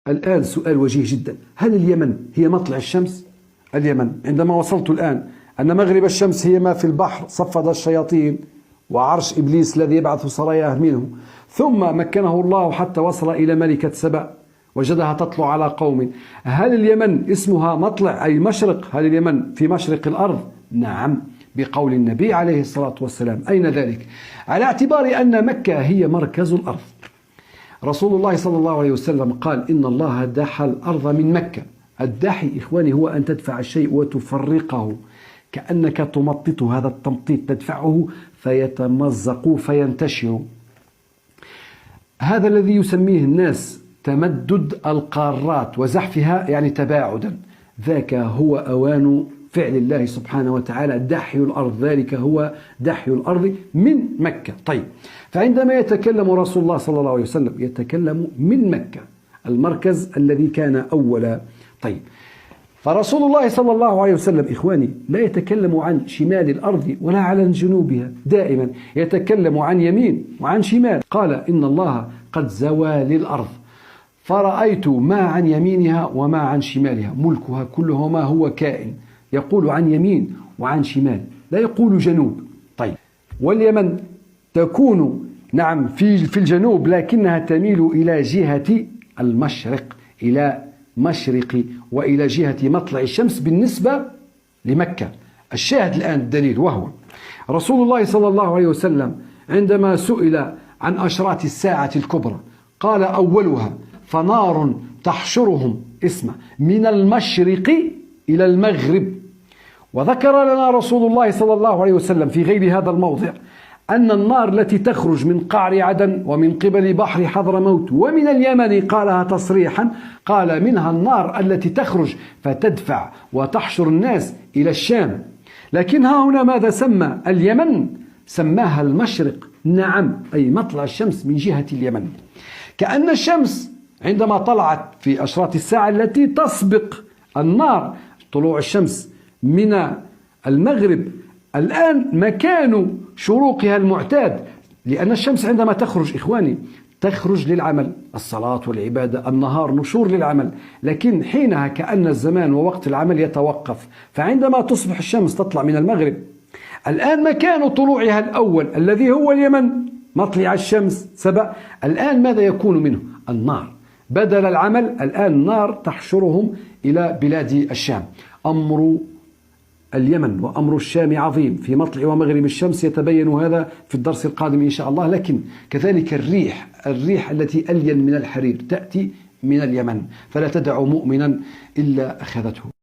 الآن سؤال وجيه جدا، هل اليمن هي مطلع الشمس؟ اليمن عندما وصلت الآن أن مغرب الشمس هي ما في البحر صفد الشياطين وعرش إبليس الذي يبعث سراياه منه، ثم مكنه الله حتى وصل إلى ملكة سبأ وجدها تطلع على قوم. هل اليمن اسمها مطلع أي مشرق؟ هل اليمن في مشرق الأرض؟ نعم، بقول النبي عليه الصلاة والسلام. أين ذلك؟ على اعتبار أن مكة هي مركز الأرض. رسول الله صلى الله عليه وسلم قال إن الله دحى الأرض من مكة. الدحي إخواني هو أن تدفع الشيء وتفرقه، كأنك تمطط هذا التمطيط، تدفعه فيتمزق فينتشر. هذا الذي يسميه الناس تمدد القارات وزحفها، يعني تباعدا. ذاك هو أوان فعل الله سبحانه وتعالى، دحي الأرض، ذلك هو دحي الأرض من مكة. طيب، فعندما يتكلم رسول الله صلى الله عليه وسلم يتكلم من مكة، المركز الذي كان أولا. طيب، فرسول الله صلى الله عليه وسلم إخواني لا يتكلم عن شمال الأرض ولا عن جنوبها، دائما يتكلم عن يمين وعن شمال. قال إن الله قد زوى للأرض فرأيت ما عن يمينها وما عن شمالها، ملكها كله ما هو كائن. يقول عن يمين وعن شمال، لا يقول جنوب. طيب، واليمن تكون نعم في الجنوب، لكنها تميل إلى جهة المشرق، إلى مشرق وإلى جهة مطلع الشمس بالنسبة لمكة. الشاهد الآن الدليل، وهو رسول الله صلى الله عليه وسلم عندما سئل عن أشراط الساعة الكبرى قال أولها فنار تحشرهم اسمه من المشرق إلى المغرب. وذكر لنا رسول الله صلى الله عليه وسلم في غير هذا الموضع أن النار التي تخرج من قعر عدن ومن قبل بحر حضرموت ومن اليمن، قالها تصريحا، قال منها النار التي تخرج فتدفع وتحشر الناس إلى الشام. لكن ها هنا ماذا سمى اليمن؟ سماها المشرق، نعم، أي مطلع الشمس من جهة اليمن. كأن الشمس عندما طلعت في أشراط الساعة التي تسبق النار، طلوع الشمس من المغرب، الآن مكان شروقها المعتاد، لأن الشمس عندما تخرج إخواني تخرج للعمل، الصلاة والعبادة، النهار نشور للعمل، لكن حينها كأن الزمان ووقت العمل يتوقف. فعندما تصبح الشمس تطلع من المغرب، الآن مكان طلوعها الأول الذي هو اليمن، مطلع الشمس سبأ، الآن ماذا يكون منه؟ النار. بدل العمل الآن النار تحشرهم إلى بلاد الشام. أمر اليمن وأمر الشام عظيم في مطلع ومغرب الشمس، يتبين هذا في الدرس القادم إن شاء الله. لكن كذلك الريح التي ألين من الحرير تأتي من اليمن، فلا تدع مؤمنا إلا أخذته.